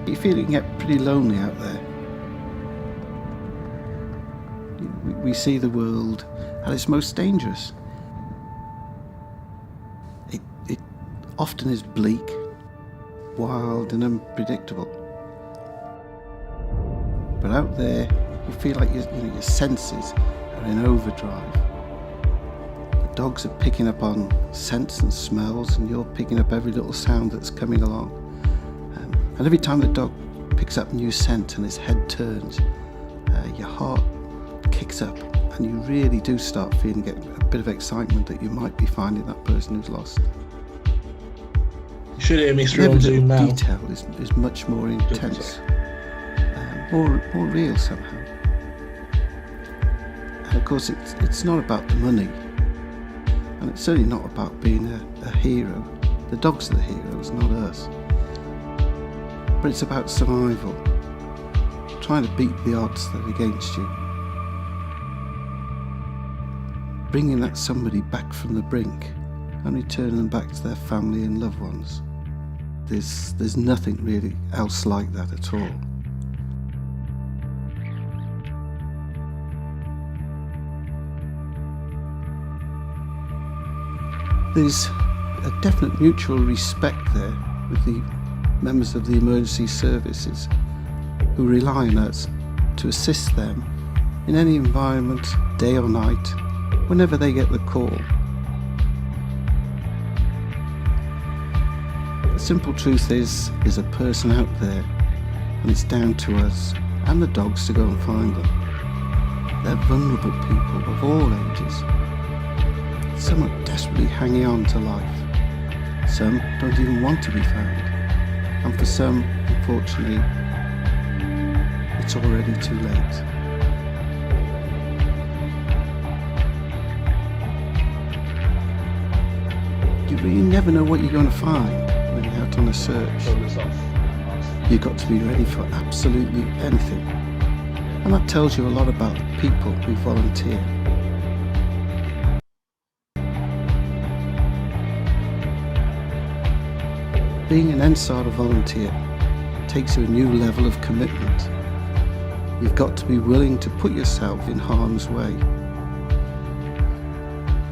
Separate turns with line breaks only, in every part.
You feel it can get pretty lonely out there. We see the world at its most dangerous. It often is bleak, wild and unpredictable. But out there, you feel like your senses are in overdrive. The dogs are picking up on scents and smells, and you're picking up every little sound that's coming along. And every time the dog picks up a new scent and his head turns, your heart kicks up, and you really do start feeling a bit of excitement that you might be finding that person who's lost.
You should hear me through
Every
on Zoom
little
now.
detail is much more intense, more real somehow. And of course, it's not about the money, and it's certainly not about being a hero. The dogs are the heroes, not us. But it's about survival, trying to beat the odds that are against you, bringing that somebody back from the brink and returning them back to their family and loved ones. There's nothing really else like that at all. There's a definite mutual respect there with the members of the emergency services who rely on us to assist them in any environment, day or night, whenever they get the call. The simple truth is, there's a person out there, and it's down to us and the dogs to go and find them. They're vulnerable people of all ages. Some are desperately hanging on to life. Some don't even want to be found. And for some, unfortunately, it's already too late. You really never know what you're going to find when you're out on a search. You've got to be ready for absolutely anything. And that tells you a lot about the people who volunteer. Being an NSARDA volunteer takes you a new level of commitment. You've got to be willing to put yourself in harm's way.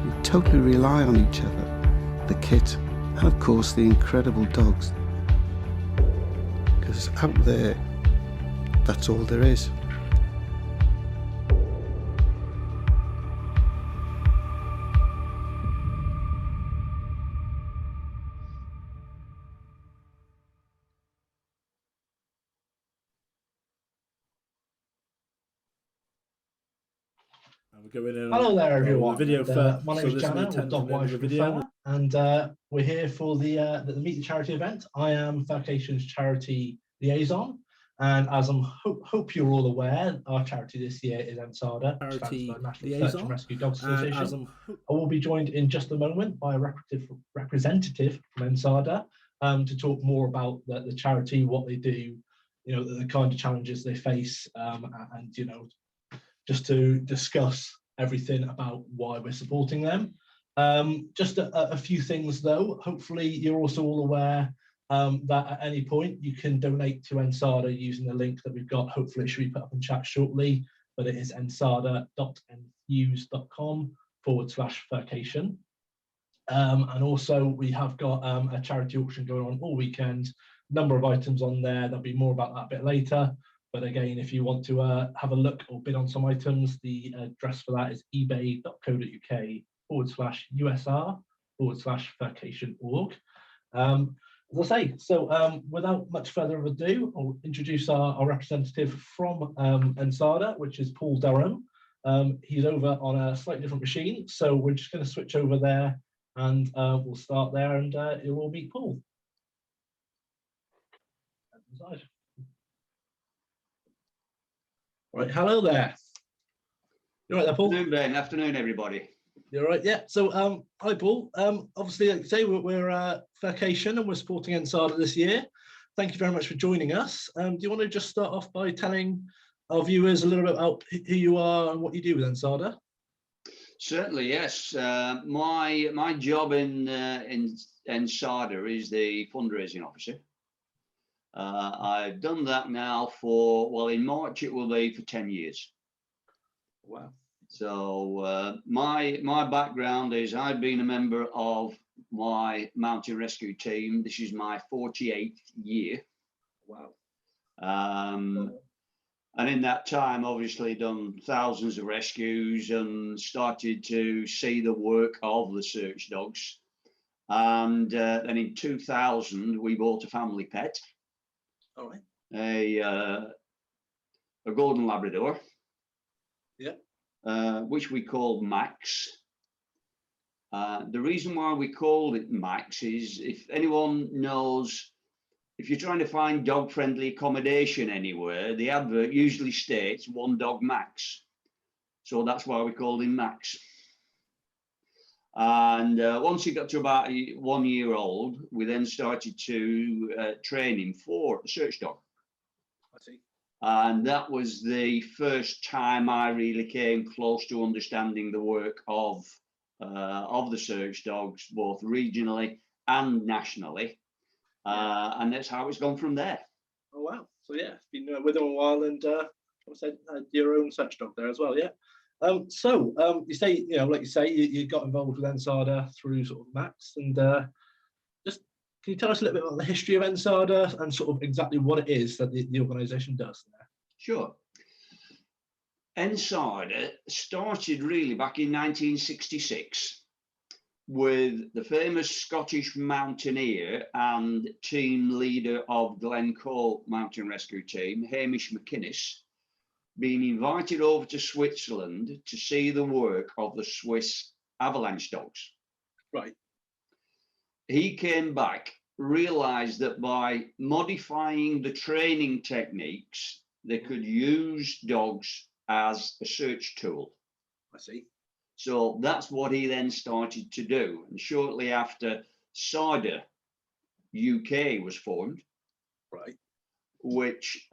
You totally rely on each other, the kit, and of course the incredible dogs. Because out there, that's all there is.
Hello there, everyone. My name is Jana, with Dog Wife Refer, and we're here for the Meet the Charity event. I am Furcation's charity liaison, and as I hope you're all aware, our charity this year is NSARDA, which stands for National Search and Rescue Dogs Association. I will be joined in just a moment by a representative from NSARDA to talk more about the charity, what they do, the kind of challenges they face, and just to discuss everything about why we're supporting them. Just a few things though. Hopefully you're also all aware that at any point you can donate to NSARDA using the link that we've got. Hopefully it should be put up in chat shortly, but it is nsarda.enfuse.com/Furcation. And also we have got a charity auction going on all weekend. Number of items on there. There'll be more about that a bit later. But again, if you want to have a look or bid on some items, the address for that is ebay.co.uk/USR/Furcation.org. As I say, so without much further ado, I'll introduce our representative from NSARDA, which is Paul Durham. He's over on a slightly different machine, so we're just going to switch over there and we'll start there and you'll all meet Paul. Right, hello there. You're right there, Paul?
Afternoon, Ben. Afternoon, everybody.
You're right, yeah. So, hi, Paul. Obviously, like you say, we're Furcation and we're supporting NSARDA this year. Thank you very much for joining us. Do you want to just start off by telling our viewers a little bit about who you are and what you do with NSARDA?
Certainly, yes. My job in NSARDA is the fundraising officer. I've done that now for, well, in March it will be for 10 years.
Wow.
So my background is I've been a member of my mountain rescue team. This is my 48th year.
Wow.
And in that time, obviously done thousands of rescues and started to see the work of the search dogs. And then in 2000, we bought a family pet.
All right.
A golden Labrador.
Yeah.
Which we called Max. The reason why we called it Max is, if anyone knows, if you're trying to find dog-friendly accommodation anywhere, the advert usually states one dog max. So that's why we called him Max. And once he got to about 1 year old, we then started to train him for a search dog.
I see.
And that was the first time I really came close to understanding the work of the search dogs, both regionally and nationally. And that's how it's gone from there.
Oh, wow. So, yeah, it's been with them a while, and your own search dog there as well, yeah. You say, like you say, you got involved with NSARDA through sort of Max, and just can you tell us a little bit about the history of NSARDA and sort of exactly what it is that the organisation does there?
Sure. NSARDA started really back in 1966 with the famous Scottish mountaineer and team leader of Glencoe Mountain Rescue Team, Hamish McInnes, being invited over to Switzerland to see the work of the Swiss avalanche dogs.
Right.
He came back, realized that by modifying the training techniques, they could use dogs as a search tool.
I see.
So that's what he then started to do. And shortly after, NSARDA UK was formed,
right,
which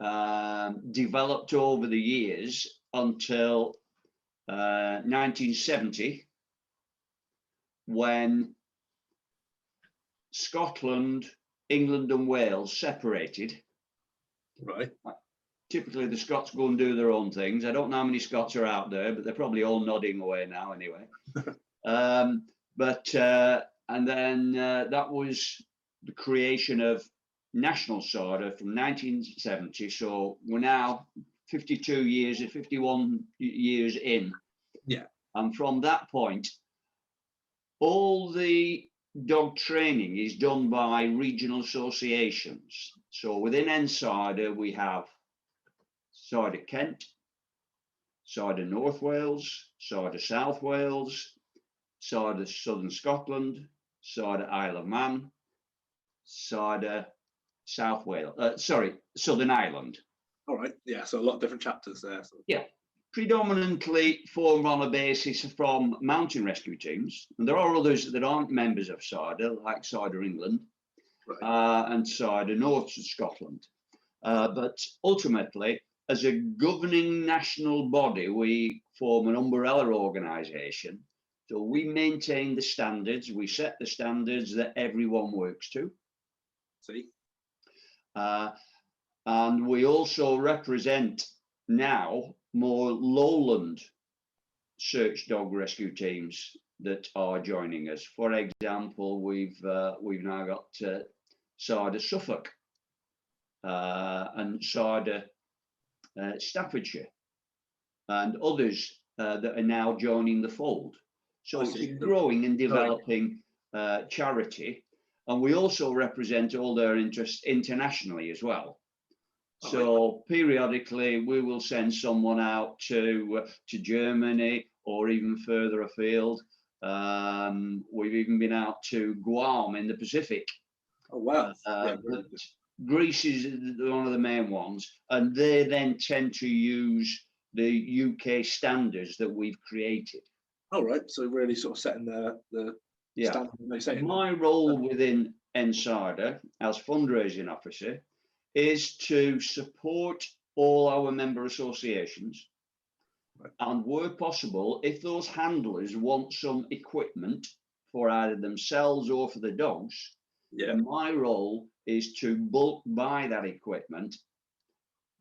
developed over the years until 1970, when Scotland, England and Wales separated.
Right.
Typically the Scots go and do their own things. I don't know how many Scots are out there, but they're probably all nodding away now anyway. And then that was the creation of National SARDA from 1970. So we're now 52 years or 51 years in.
Yeah. And
from that point, all the dog training is done by regional associations. So within NSARDA, we have SARDA Kent, SARDA North Wales, SARDA South Wales, SARDA Southern Scotland, SARDA Isle of Man, SARDA South Wales, Southern Ireland.
All right, yeah, so a lot of different chapters there. So.
Yeah, predominantly formed on a basis from mountain rescue teams. And there are others that aren't members of SARDA, like SARDA England, right, and SARDA North Scotland. But ultimately, as a governing national body, we form an umbrella organisation. So we maintain the standards, we set the standards that everyone works to.
See?
And we also represent now more lowland search dog rescue teams that are joining us. For example, we've now got SARDA Suffolk and SARDA Staffordshire and others that are now joining the fold. So it's a growing and developing charity. And we also represent all their interests internationally as well. So periodically we will send someone out to Germany or even further afield. We've even been out to Guam in the Pacific.
Oh, wow.
Greece is one of the main ones, and they then tend to use the UK standards that we've created.
All right, so really sort of setting the standard. They say.
My role within NSARDA as fundraising officer is to support all our member associations, right, and where possible, if those handlers want some equipment for either themselves or for the dogs,
Yeah.
And my role is to bulk buy that equipment,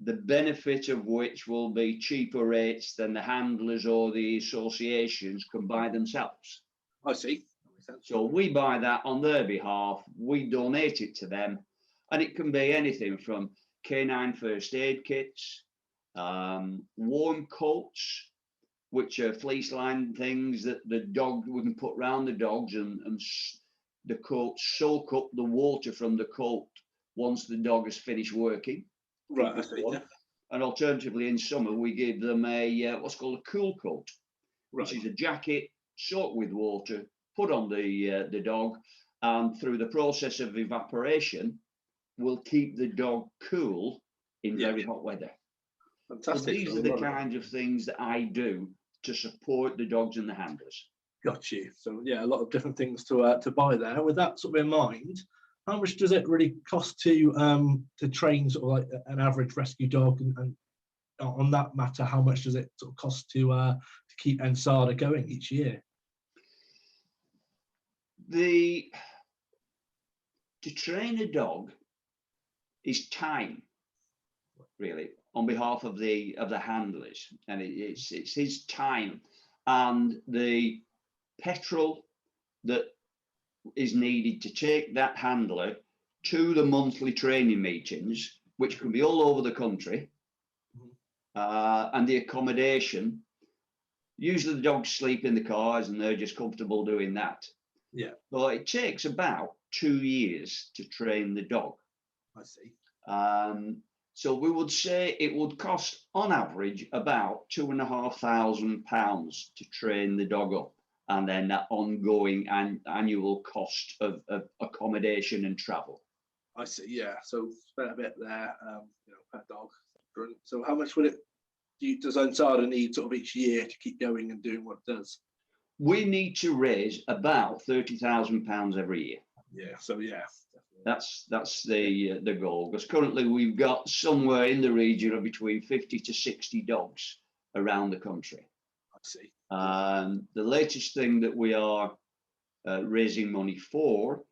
the benefit of which will be cheaper rates than the handlers or the associations can buy themselves.
I see. That makes sense.
So we buy that on their behalf, we donate it to them, and it can be anything from canine first aid kits, warm coats, which are fleece lined things that the dog, we can put round the dogs, and the coats soak up the water from the coat once the dog has finished working.
Right, I see. Yeah.
And alternatively, in summer, we give them a what's called a cool coat,
Right.
which is a jacket soaked with water, put on the dog, and through the process of evaporation, will keep the dog cool in very hot weather.
Fantastic.
So these are the kinds of things that I do to support the dogs and the handlers.
Got you. So yeah, a lot of different things to buy there. With that sort of in mind, how much does it really cost to train sort of like an average rescue dog, and on that matter, how much does it sort of cost to keep NSARDA going each year?
To train a dog is time, really, on behalf of the handlers, and it's his time and the petrol that is needed to take that handler to the monthly training meetings, which can be all over the country, and the accommodation. Usually the dogs sleep in the cars and they're just comfortable doing that.
Yeah.
So it takes about 2 years to train the dog.
I see.
So we would say it would cost on average about £2,500 to train the dog up, and then that ongoing annual cost of accommodation and travel.
I see. Yeah. So spent a bit there, per dog. So how much would does NSARDA need sort of each year to keep going and doing what it does?
We need to raise about £30,000 every year.
Yeah. So yeah.
That's the goal, because currently we've got somewhere in the region of between 50 to 60 dogs around the country.
I see.
The latest thing that we are raising money for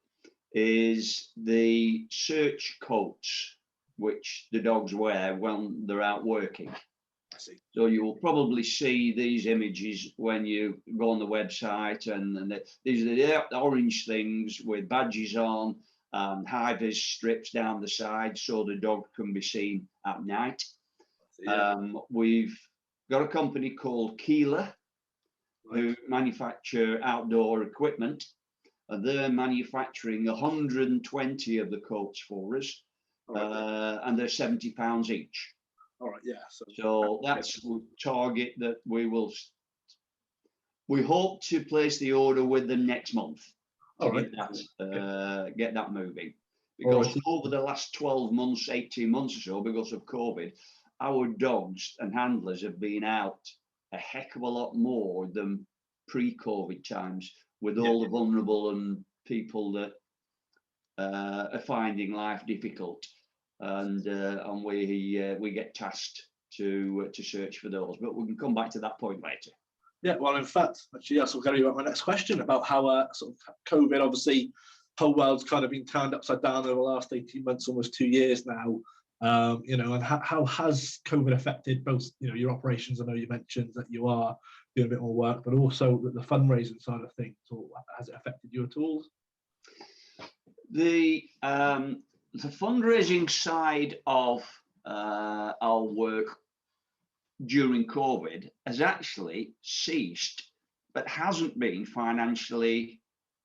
is the search coats, which the dogs wear when they're out working.
I see.
So you will probably see these images when you go on the website, and these are the orange things with badges on and high-vis strips down the side, so the dog can be seen at night. We've got a company called Keeler, who manufacture outdoor equipment, and they're manufacturing 120 of the coats for us, and they're £70 each.
All right, yeah.
So that's the target that we hope to place the order with them next month. Get that moving, because over the last 12 months, 18 months or so, because of COVID, our dogs and handlers have been out a heck of a lot more than pre-COVID times, with all the vulnerable and people that are finding life difficult, and we get tasked to search for those. But we can come back to that point later.
Yeah, well, in fact, actually, that's going to be my next question about how sort of COVID, obviously, whole world's kind of been turned upside down over the last 18 months, almost 2 years now. And how has COVID affected both, your operations? I know you mentioned that you are doing a bit more work, but also the fundraising side of things, or has it affected you at all?
The fundraising side of our work during COVID has actually ceased, but hasn't been financially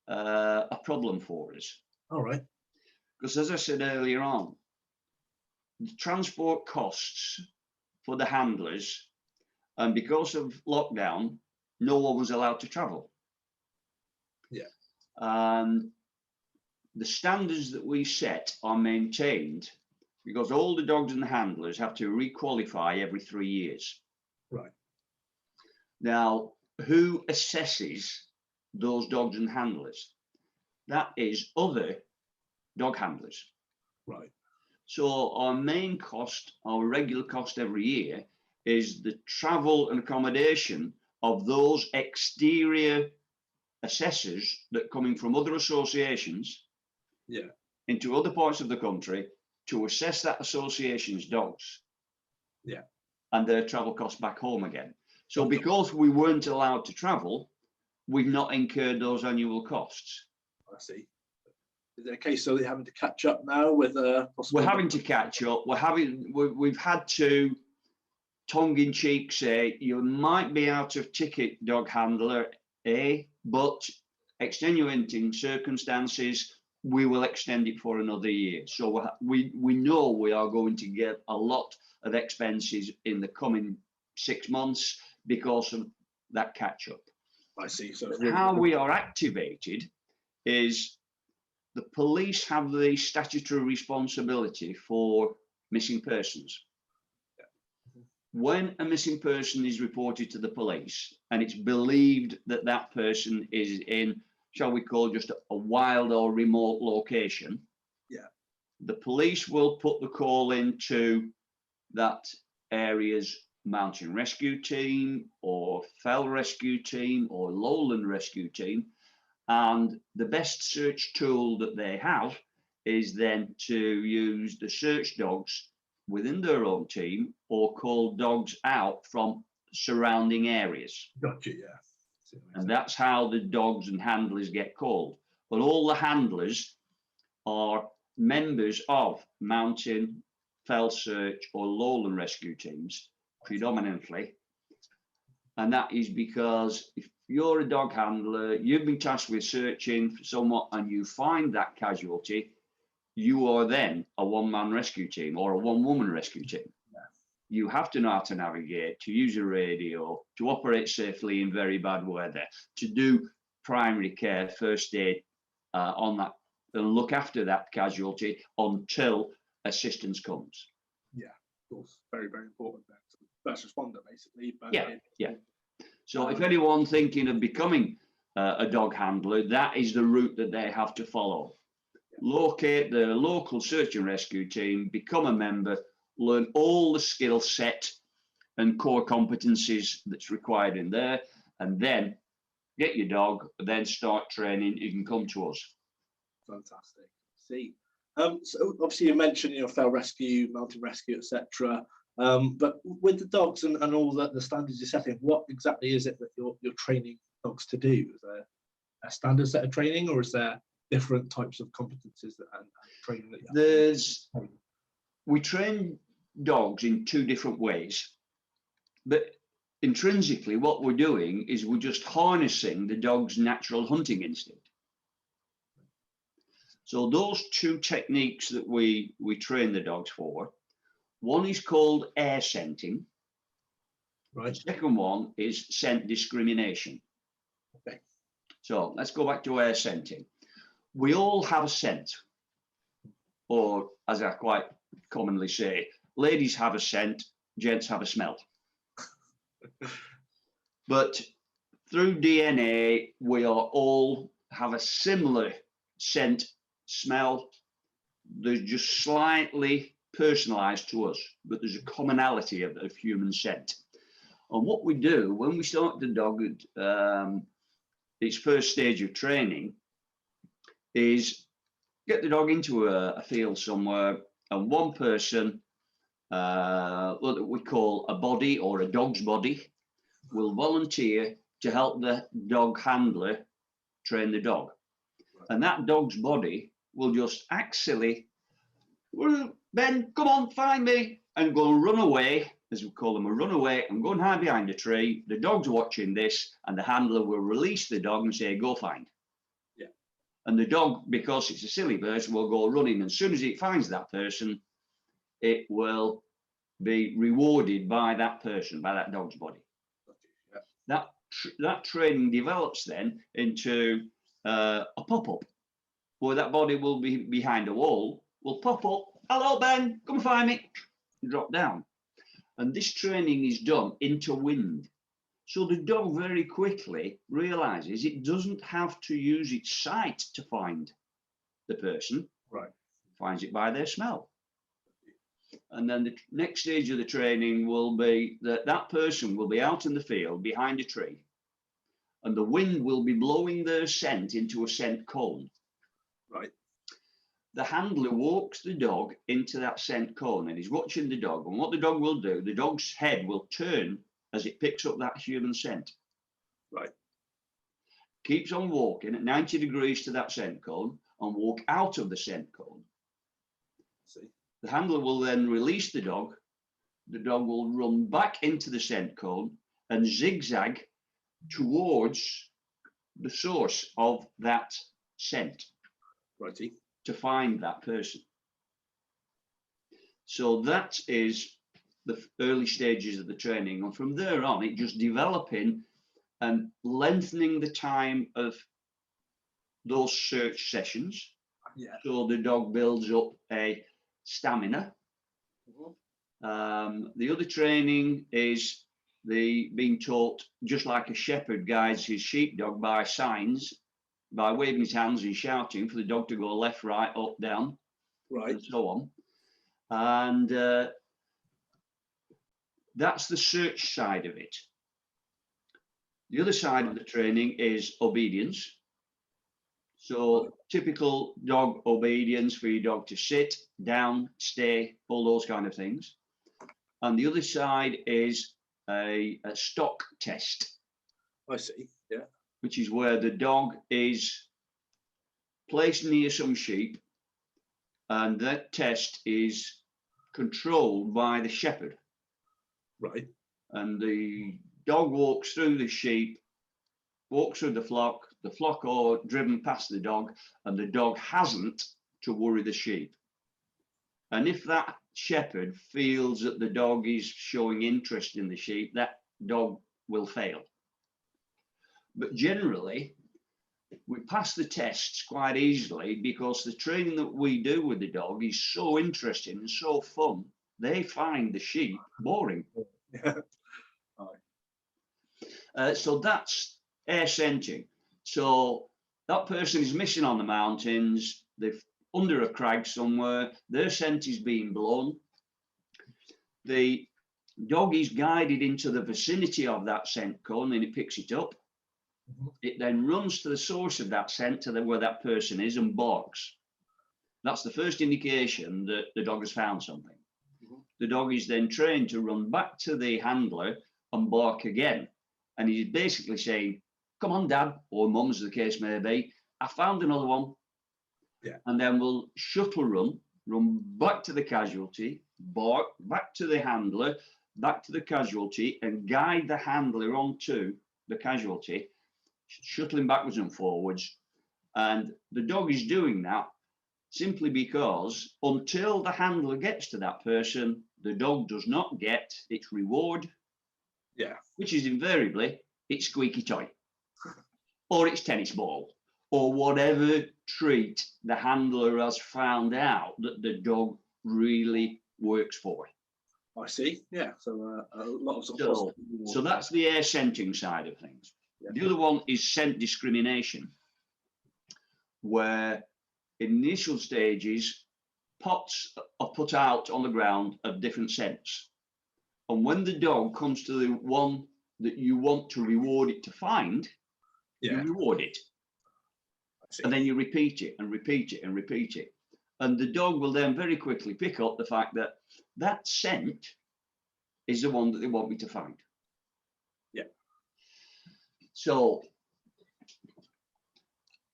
a problem for us.
All right.
Because as I said earlier on, the transport costs for the handlers, and because of lockdown, no one was allowed to travel.
Yeah.
And the standards that we set are maintained, because all the dogs and the handlers have to requalify every 3 years.
Right.
Now, who assesses those dogs and handlers? That is other dog handlers.
Right.
So our main cost, our regular cost every year, is the travel and accommodation of those exterior assessors that coming from other associations into other parts of the country to assess that association's dogs and their travel costs back home again. So because we weren't allowed to travel, we've not incurred those annual costs.
I see. Is it a case so they're having to catch up now with
We're having to catch up. We've had to tongue-in-cheek say you might be out of ticket, dog handler A, but extenuating circumstances, we will extend it for another year. So we know we are going to get a lot of expenses in the coming 6 months because of that catch-up.
I see. So
how we are activated is the police have the statutory responsibility for missing persons. When a missing person is reported to the police and it's believed that that person is in, shall we call, just a wild or remote location, the police will put the call into that area's mountain rescue team or fell rescue team or lowland rescue team, and the best search tool that they have is then to use the search dogs within their own team or call dogs out from surrounding areas.
Gotcha, yeah.
And that's how the dogs and handlers get called. But all the handlers are members of mountain, fell search or lowland rescue teams predominantly. And that is because if you're a dog handler, you've been tasked with searching for someone and you find that casualty, you are then a one-man rescue team or a one-woman rescue team. You have to know how to navigate, to use a radio, to operate safely in very bad weather, to do primary care, first aid on that, and look after that casualty until assistance comes.
Yeah, of course, very, very important. First responder, basically. But
yeah. So if anyone thinking of becoming a dog handler, that is the route that they have to follow. Locate the local search and rescue team, become a member, learn all the skill set and core competencies that's required in there, and then get your dog, then start training. You can come to us.
Fantastic. See, so obviously you mentioned, fell rescue, mountain rescue, etc. But with the dogs and all the standards you're setting, what exactly is it that you're training dogs to do? Is there a standard set of training, or is there different types of competencies and training that you have?
We train dogs in two different ways, but intrinsically what we're doing is we're just harnessing the dog's natural hunting instinct. So those two techniques that we train the dogs for, one is called air scenting.
Right.
The second one is scent discrimination.
Okay.
So let's go back to air scenting. We all have a scent, or as I quite commonly say, ladies have a scent, gents have a smell. But through DNA, we are all have a similar scent, smell. They're just slightly personalized to us, but there's a commonality of human scent. And what we do when we start the dog at its first stage of training is get the dog into a field somewhere, and one person, what we call a body or a dog's body, will volunteer to help the dog handler train the dog. And that dog's body will just actually, well, Ben, come on, find me, and go and run away, as we call them, a runaway, and go and hide behind a tree. The dog's watching this, and the handler will release the dog and say, go find.
Yeah.
And the dog, because it's a silly person, will go running. And as soon as it finds that person, it will be rewarded by that person, by that dog's body. Yeah. That training develops then into a pop-up, where that body will be behind a wall, will pop up, hello Ben, come find me, and drop down. And this training is done into wind. So the dog very quickly realizes it doesn't have to use its sight to find the person.
Right.
Finds it by their smell. And then the next stage of the training will be that that person will be out in the field behind a tree, and the wind will be blowing their scent into a scent cone.
Right.
the handler walks the dog into that scent cone and he's watching the dog. And what the dog will do, the dog's head will turn as it picks up that human scent.
Right.
Keeps on walking at 90 degrees to that scent cone and walk out of the scent cone.
See.
The handler will then release the dog. The dog will run back into the scent cone and zigzag towards the source of that scent.
Righty.
To find that person. So that is the early stages of the training. And from there on, it just developing and lengthening the time of those search sessions.
Yeah.
So the dog builds up a stamina. The other training is being taught, just like a shepherd guides his sheepdog by signs, by waving his hands and shouting for the dog to go left, right, up, down,
Right.
and so on. And that's the search side of it. The other side of the training is obedience. So typical dog obedience for your dog to sit, down, stay, all those kind of things. And the other side is a stock test.
I see. Yeah.
Which is where the dog is placed near some sheep, and that test is controlled by the shepherd.
Right.
And the dog walks through the sheep, walks through the flock are driven past the dog, and the dog hasn't to worry the sheep. And if that shepherd feels that the dog is showing interest in the sheep, that dog will fail. But generally, we pass the tests quite easily because the training that we do with the dog is so interesting and so fun. They find the sheep boring. So that's air scenting. So that person is missing on the mountains. They're under a crag somewhere. Their scent is being blown. The dog is guided into the vicinity of that scent cone and it picks it up. It then runs to the source of that scent to where that person is and barks. That's the first indication that the dog has found something. The dog is then trained to run back to the handler and bark again. And he's basically saying, come on, Dad, or Mum, as the case may be, I found another one.
Yeah.
And then we'll shuttle run back to the casualty, bark, back to the handler, back to the casualty, and guide the handler onto the casualty, shuttling backwards and forwards. And the dog is doing that simply because until the handler gets to that person, the dog does not get its reward, which is invariably its squeaky toy or its tennis ball or whatever treat the handler has found out that the dog really works for.
I see. Yeah. So a lot of
so that's the air scenting side of things. Yeah. The other one is scent discrimination, where in initial stages, pots are put out on the ground of different scents. And when the dog comes to the one that you want to reward it to find, you reward it. And then you repeat it and repeat it and repeat it. And the dog will then very quickly pick up the fact that that scent is the one that they want me to find.
Yeah.
So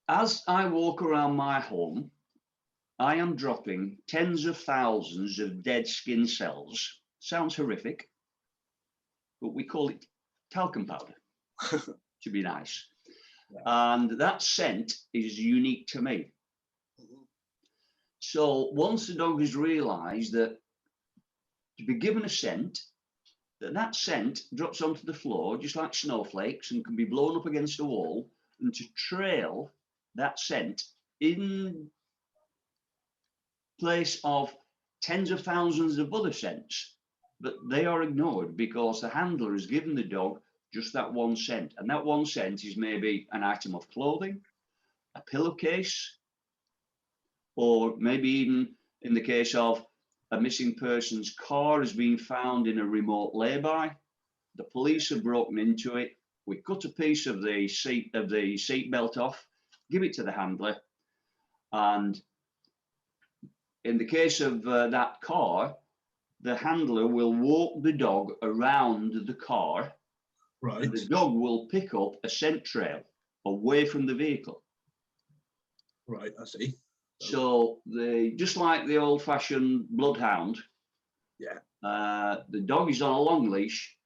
as I walk around my home, I am dropping tens of thousands of dead skin cells. Sounds horrific, but we call it talcum powder to be nice. Yeah. And that scent is unique to me. So once the dog has realized that to be given a scent, that scent drops onto the floor just like snowflakes and can be blown up against a wall, and to trail that scent in place of tens of thousands of other scents, but they are ignored because the handler has given the dog just that one scent. And that one scent is maybe an item of clothing, a pillowcase, or maybe even in the case of a missing person's car has been found in a remote lay-by. The police have broken into it. We cut a piece of the seat belt off, give it to the handler, and in the case of that car, the handler will walk the dog around the car.
Right.
And the dog will pick up a scent trail away from the vehicle.
Right, I see.
So just like the old-fashioned bloodhound,
Yeah.
the dog is on a long leash,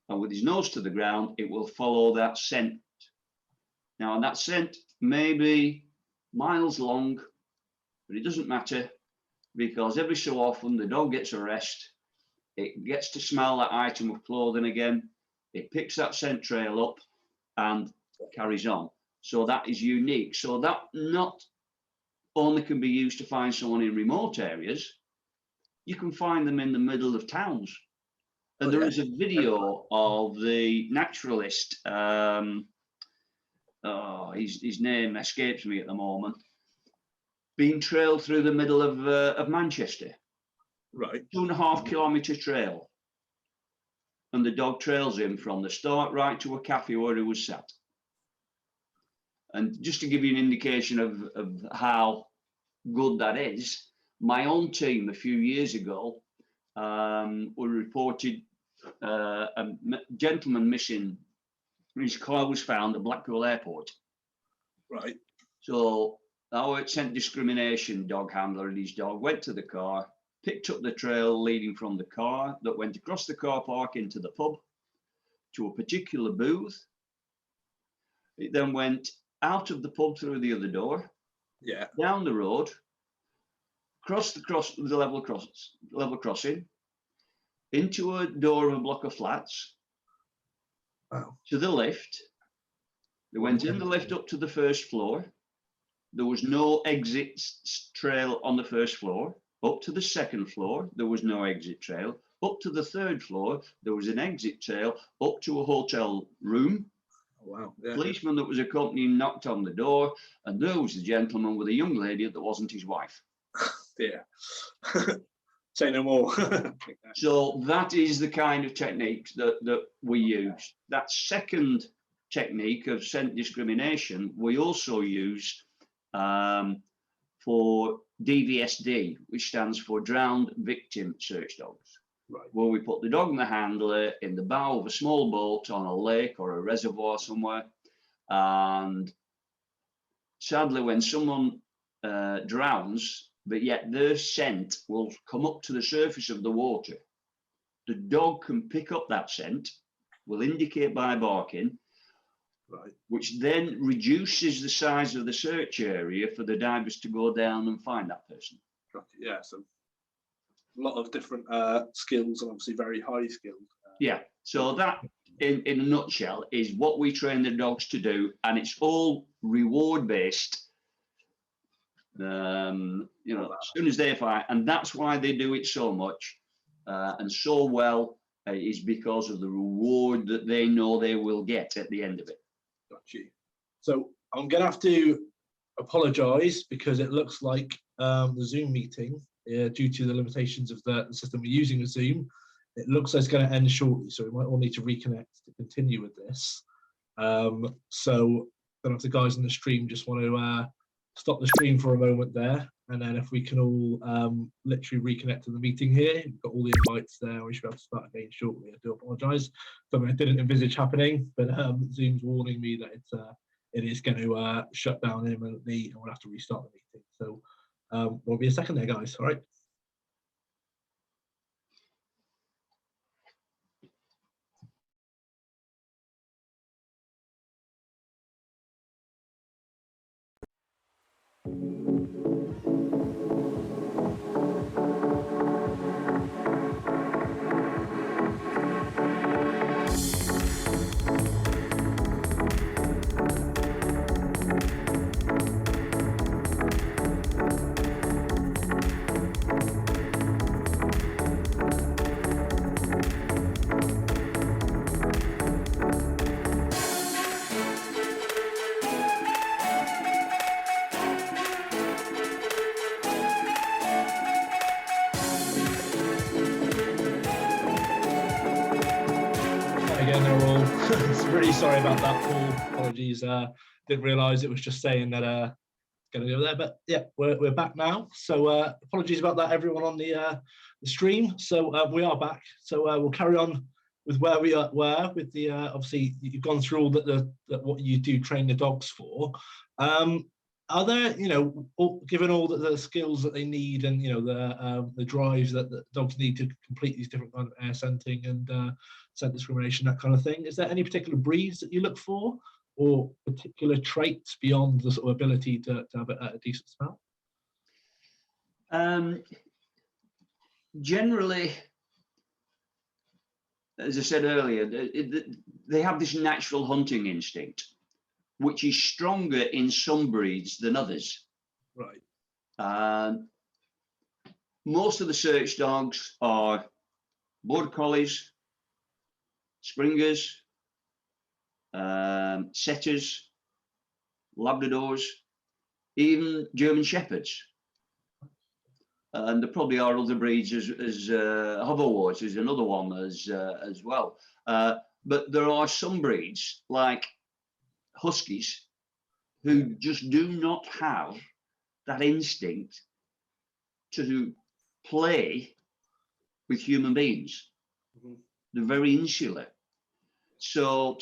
and with his nose to the ground, it will follow that scent. Now, that scent may be miles long, but it doesn't matter, because every so often the dog gets a rest, it gets to smell that item of clothing again, it picks that scent trail up and carries on. So that is unique. So that not only can be used to find someone in remote areas, you can find them in the middle of towns. And there is a video of the naturalist, his name escapes me at the moment, being trailed through the middle of Manchester.
Right.
2.5 kilometre trail. And the dog trails him from the start right to a cafe where he was sat. And just to give you an indication of how good that is, my own team a few years ago were reported a gentleman missing. His car was found at Blackpool Airport.
Right.
So our scent discrimination dog handler and his dog went to the car, picked up the trail leading from the car that went across the car park into the pub to a particular booth. It then went out of the pub through the other door,
Yeah.
down the road, across the level crossing, into a door of a block of flats,
Wow.
to the lift. They went in the lift up to the first floor. There was no exit trail on the first floor. Up to the second floor, there was no exit trail. Up to the third floor, there was an exit trail up to a hotel room.
Oh, wow. Yeah.
Policeman that was accompanying knocked on the door, and there was a gentleman with a young lady that wasn't his wife.
Yeah. Say no more.
So that is the kind of techniques that we use. That second technique of scent discrimination, we also use for DVSD, which stands for Drowned Victim Search Dogs.
Right.
Where we put the dog and the handler in the bow of a small boat on a lake or a reservoir somewhere. And sadly, when someone drowns, but yet their scent will come up to the surface of the water, the dog can pick up that scent, will indicate by barking,
Right.
which then reduces the size of the search area for the divers to go down and find that person.
Yeah. So a lot of different skills, and obviously very high skilled.
Yeah. So that, in a nutshell, is what we train the dogs to do, and it's all reward based. You know, as soon as they find, and that's why they do it so much and so well, is because of the reward that they know they will get at the end of it.
Got you. So I'm going to have to apologise because it looks like the Zoom meeting, due to the limitations of the system we're using with Zoom, it looks like it's going to end shortly. So we might all need to reconnect to continue with this. So I don't know if the guys on the stream just want to stop the stream for a moment there, and then if we can all literally reconnect to the meeting here. We've got all the invites there. We should be able to start again shortly. I do apologise. Something I didn't envisage happening, but Zoom's warning me that it is going to shut down imminently, and we'll have to restart the meeting. So won't be a second there, guys. All right. Again, they're all really sorry about that, Paul. Apologies. Didn't realise it was just saying that
going to go there. But yeah, we're back now. So apologies about that, everyone on the stream. So we are back. So we'll carry on with where we were with the obviously you've gone through all the what you do train the dogs for. Are there, given all the skills that they need and the drives that the dogs need to complete these different kind of air scenting and scent discrimination, that kind of thing, is there any particular breeds that you look for, or particular traits beyond the sort of ability to have a decent smell?
Generally, as I said earlier, they have this natural hunting instinct, which is stronger in some breeds than others.
Right.
Most of the search dogs are border collies, springers, setters, Labradors, even German Shepherds. And there probably are other breeds as hoverworts is another one as well. But there are some breeds like Huskies who just do not have that instinct to play with human beings.
Mm-hmm.
They're very insular. So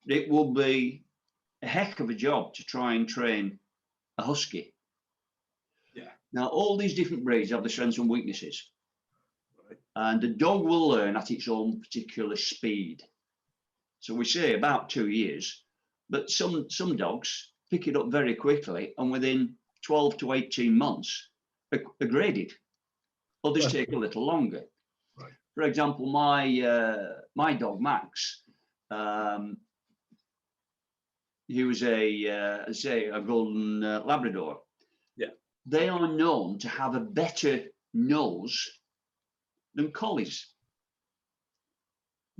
it will be a heck of a job to try and train a Husky.
Yeah.
Now, all these different breeds have their strengths and weaknesses.
Right.
And the dog will learn at its own particular speed. So we say about 2 years, but some dogs pick it up very quickly and within 12 to 18 months are graded. Others
Right.
take a little longer.
Right.
For example, my dog Max, he was a golden Labrador.
Yeah.
They are known to have a better nose than collies.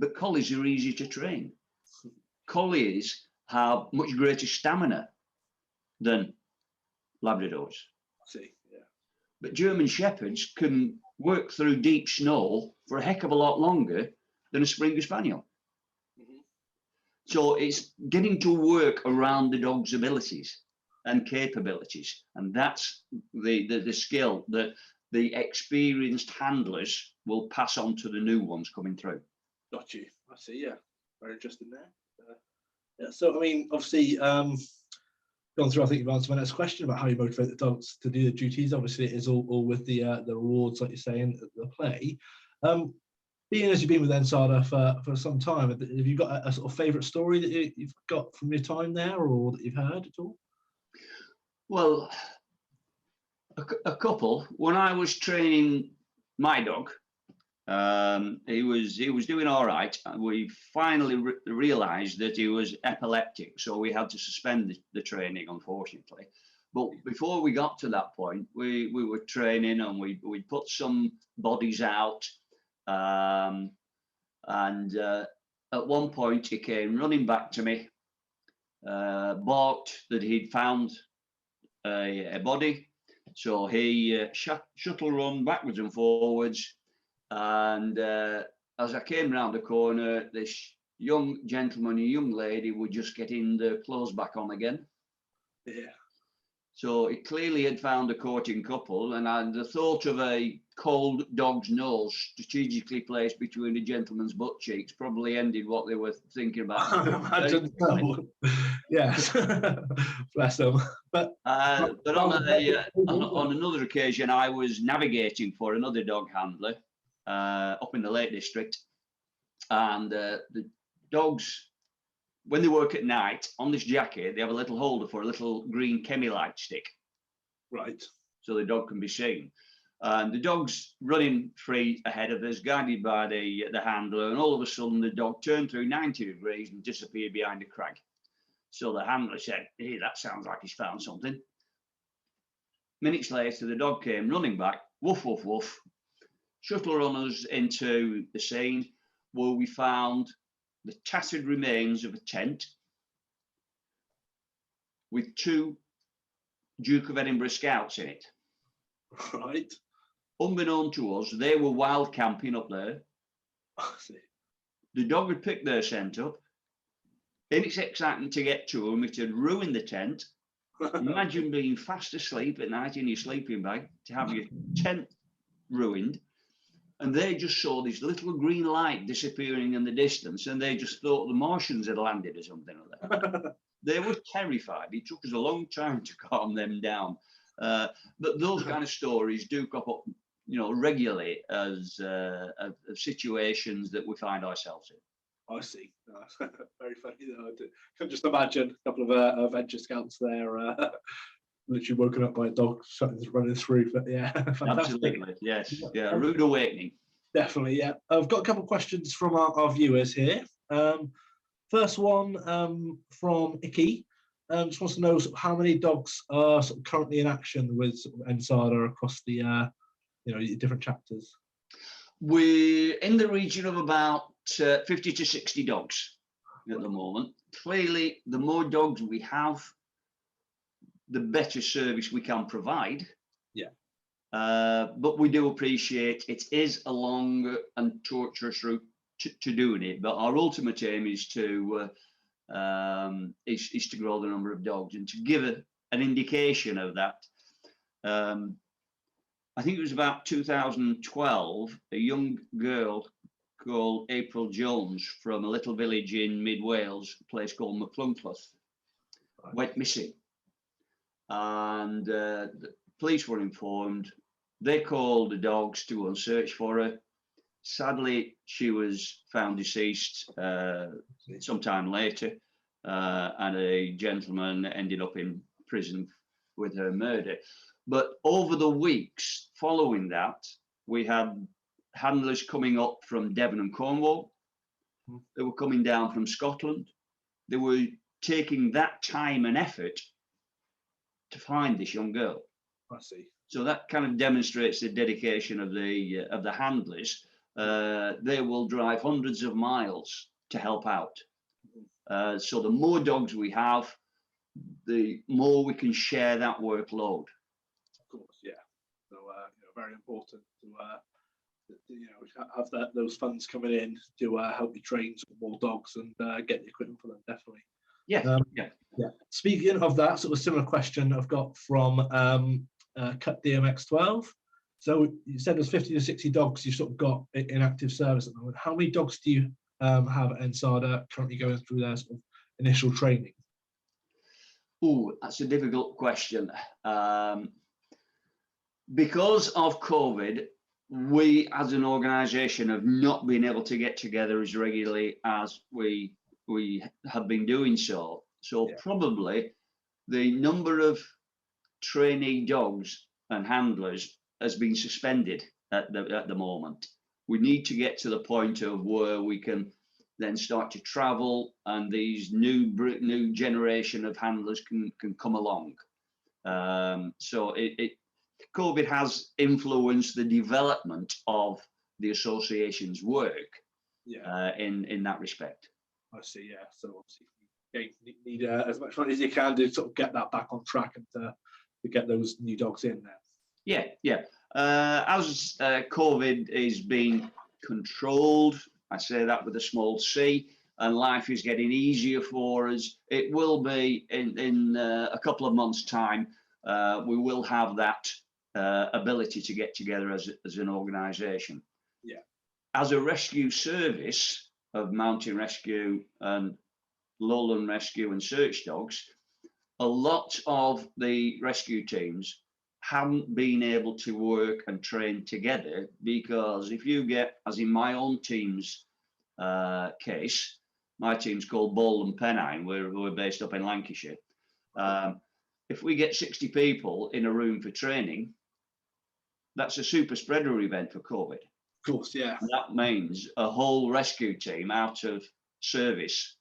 But collies are easy to train. Collies have much greater stamina than Labradors.
See, yeah.
But German Shepherds can work through deep snow for a heck of a lot longer than a Springer Spaniel.
Mm-hmm.
So it's getting to work around the dog's abilities and capabilities. And that's the skill that the experienced handlers will pass on to the new ones coming through.
Got you. I see. Yeah, very interesting there. Yeah. So I mean, obviously, gone through. I think you've answered my next question about how you motivate the dogs to do the duties. Obviously, it is all with the rewards, like you're saying, the play. Being as you've been with NSARDA for some time, have you got a sort of favourite story that you've got from your time there, or that you've heard at all?
Well, a couple. When I was training my dog, he was doing all right. We finally realised that he was epileptic, so we had to suspend the training, unfortunately. But before we got to that point, we were training and we put some bodies out. And at one point he came running back to me, barked that he'd found a body. So he shuttle run backwards and forwards. And as I came round the corner, this young gentleman and young lady were just getting their clothes back on again.
Yeah.
So it clearly had found a courting couple, and the thought of a cold dog's nose strategically placed between a gentleman's butt cheeks probably ended what they were thinking about.
I imagine so. Yes. Bless them. But
on another occasion, I was navigating for another dog handler up in the Lake District, and the dogs, when they work at night, on this jacket, they have a little holder for a little green chemi-light stick.
Right.
So the dog can be seen. And the dog's running free ahead of us, guided by the handler, and all of a sudden the dog turned through 90 degrees and disappeared behind a crag. So the handler said, "Hey, that sounds like he's found something." Minutes later, the dog came running back, woof, woof, woof, shuttle runners into the scene, where we found the tattered remains of a tent with 2 Duke of Edinburgh Scouts in it.
Right.
Unbeknown to us, they were wild camping up there.
I see.
The dog had picked their scent up. In its excitement to get to them, it had ruined the tent, Imagine being fast asleep at night in your sleeping bag, to have your tent ruined, and they just saw this little green light disappearing in the distance, and they just thought the Martians had landed or something like that. They were terrified. It took us a long time to calm them down. But those kind of stories do crop up, regularly as situations that we find ourselves in.
I see. Very funny. I can just imagine a couple of adventure scouts there, literally woken up by a dog running through. But yeah, fantastic.
Absolutely, yes, yeah, rude awakening.
Definitely, yeah. I've got a couple of questions from our viewers here. First one from Icky. Just wants to know sort of how many dogs are sort of currently in action with sort of NSARDA across the different chapters.
We're in the region of about 50 to 60 dogs at the moment. Clearly, the more dogs we have, the better service we can provide.
Yeah.
But we do appreciate it is a long and torturous route to doing it. But our ultimate aim is to grow the number of dogs, and to give an indication of that. I think it was about 2012, a young girl called April Jones from a little village in mid Wales, a place called McCluncleth, went missing. And the police were informed. They called the dogs to go and search for her. Sadly, she was found deceased sometime later, and a gentleman ended up in prison with her murder. But over the weeks following that, we had handlers coming up from Devon and Cornwall. They were coming down from Scotland. They were taking that time and effort to find this young girl.
I see.
So that kind of demonstrates the dedication of the handlers. They will drive hundreds of miles to help out. So the more dogs we have, the more we can share that workload.
Of course, yeah. So very important to have those funds coming in to help you train some more dogs and get the equipment for them. Definitely.
Yeah.
Yeah. Speaking of that, sort of similar question I've got from Cut DMX12. So you said there's 50 to 60 dogs you've sort of got in active service at the moment. How many dogs do you have at NSARDA currently going through their sort of initial training?
Oh, that's a difficult question. Because of COVID, we as an organisation have not been able to get together as regularly as we have been doing so. So yeah. Probably the number of trainee dogs and handlers has been suspended at the moment. We need to get to the point of where we can then start to travel, and these new generation of handlers can come along. So COVID has influenced the development of the association's work. Yeah. In that respect.
I see. Yeah. So obviously, you need as much money as you can to sort of get that back on track and to get those new dogs in there.
Yeah, yeah. As COVID is being controlled, I say that with a small c, and life is getting easier for us, it will be in a couple of months' time, we will have that ability to get together as an organisation.
Yeah.
As a rescue service of mountain rescue and lowland rescue and search dogs, a lot of the rescue teams haven't been able to work and train together, because if you get, as in my own team's case, my team's called Bold and Pennine, we're based up in Lancashire. If we get 60 people in a room for training, that's a super spreader event for COVID.
Of course, yeah.
And that means a whole rescue team out of service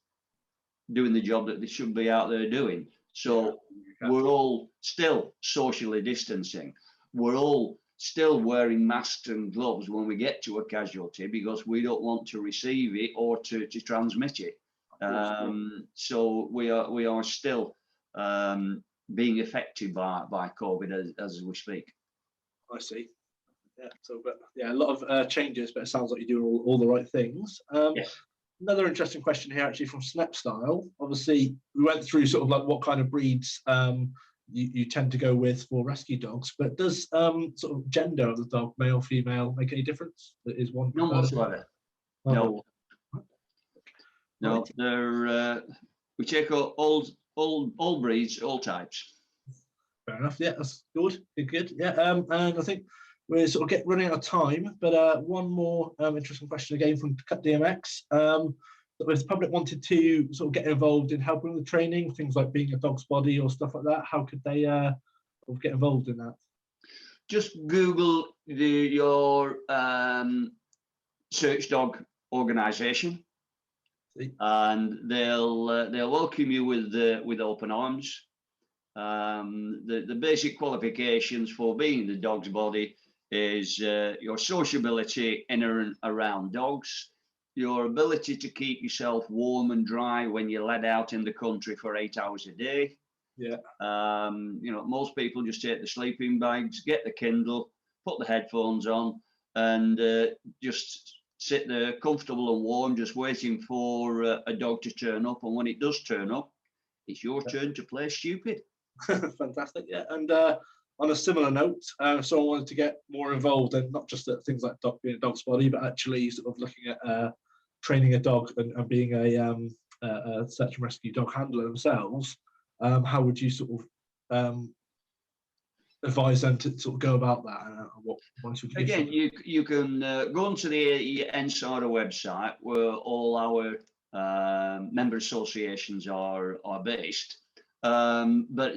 doing the job that they should be out there doing. So yeah, we're all still socially distancing. We're all still wearing masks and gloves when we get to a casualty, because we don't want to receive it or to transmit it. So we are still being affected by COVID as we speak.
I see. Yeah. So, but yeah, a lot of changes, but it sounds like you're doing all the right things.
Yes.
Another interesting question here, actually, from Snap Style. Obviously, we went through sort of like what kind of breeds you tend to go with for rescue dogs. But does sort of gender of the dog, male, female, make any difference? Is one
None whatsoever. No. No, they're we take all breeds, all types.
Fair enough. Yeah, that's good. Good. Yeah. And I think we're sort of running out of time, but one more interesting question again from Cut DMX. If the public wanted to sort of get involved in helping with the training, things like being a dog's body or stuff like that, how could they get involved in that?
Just Google your search dog organisation, and they'll welcome you with open arms. The basic qualifications for being the dog's body is your sociability in and around dogs, your ability to keep yourself warm and dry when you're led out in the country for 8 hours a day.
Yeah.
You know, most people just take the sleeping bags, get the Kindle, put the headphones on, and just sit there comfortable and warm, just waiting for a dog to turn up. And when it does turn up, it's your turn to play stupid.
Fantastic. Yeah. And on a similar note, someone wanted to get more involved in not just things like being a dog's body, but actually sort of looking at training a dog and being a search and rescue dog handler themselves. How would you sort of advise them to sort of go about that? What advice would you give?
Again, you can go onto the NSARDA website where all our member associations are based. But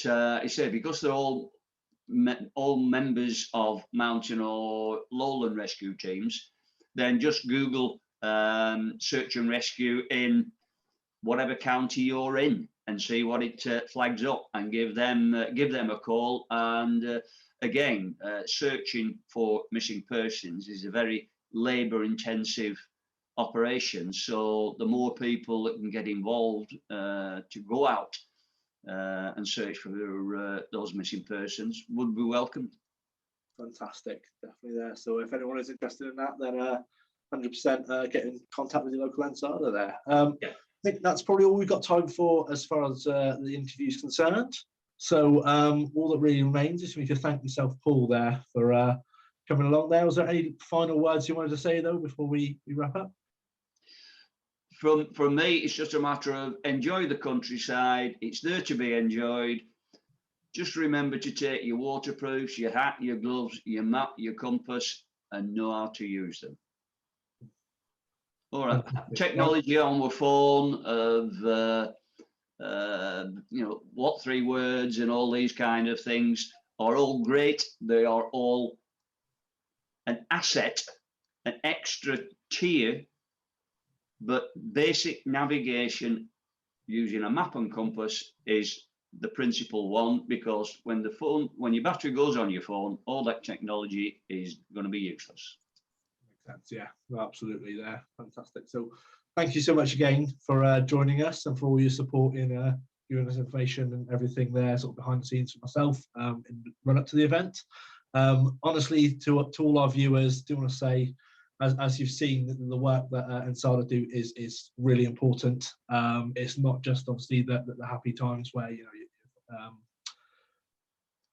I say, because they're all members of mountain or lowland rescue teams, then just Google search and rescue in whatever county you're in and see what it flags up, and give them a call. And again, searching for missing persons is a very labor intensive operation, so the more people that can get involved to go out and search for those missing persons would be welcomed.
Fantastic, definitely there. So if anyone is interested in that, then 100% get in contact with your local NSARDA there.
Yeah.
I think that's probably all we've got time for as far as the interview is concerned. So all that really remains is for me to thank yourself, Paul, there for coming along there. Was there any final words you wanted to say, though, before we wrap up?
From me, it's just a matter of enjoy the countryside. It's there to be enjoyed. Just remember to take your waterproofs, your hat, your gloves, your map, your compass, and know how to use them. All right. Technology on the phone of you know, what 3 words and all these kind of things are all great. They are all an asset, an extra tier. But basic navigation using a map and compass is the principal one, because when your battery goes on your phone, all that technology is going to be useless.
Makes sense. Yeah, absolutely there. Fantastic. So thank you so much again for joining us and for all your support in giving us information and everything there, sort of behind the scenes for myself in the run up to the event. Honestly, to all our viewers, do want to say, as you've seen, the work that NSARDA do is really important. It's not just obviously the happy times where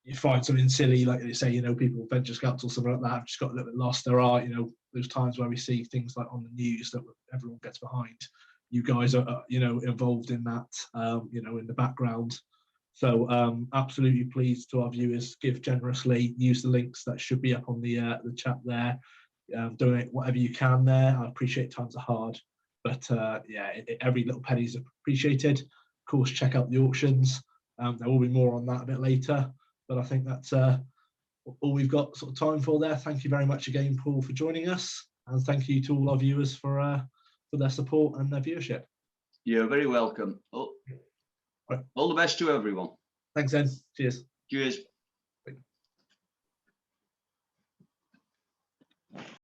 you find something silly, like they say, people venture scouts or something like that have just got a little bit lost. There are those times where we see things like on the news that everyone gets behind. You guys are involved in that in the background. So absolutely pleased to our viewers, give generously, use the links that should be up on the chat there. Donate whatever you can there. I appreciate times are hard, but yeah, every little penny is appreciated. Of course, check out the auctions. There will be more on that a bit later, but I think that's all we've got sort of time for there. Thank you very much again, Paul, for joining us, and thank you to all our viewers for their support and their viewership.
You're very welcome. All the best to everyone.
Thanks, then. Cheers.
Cheers.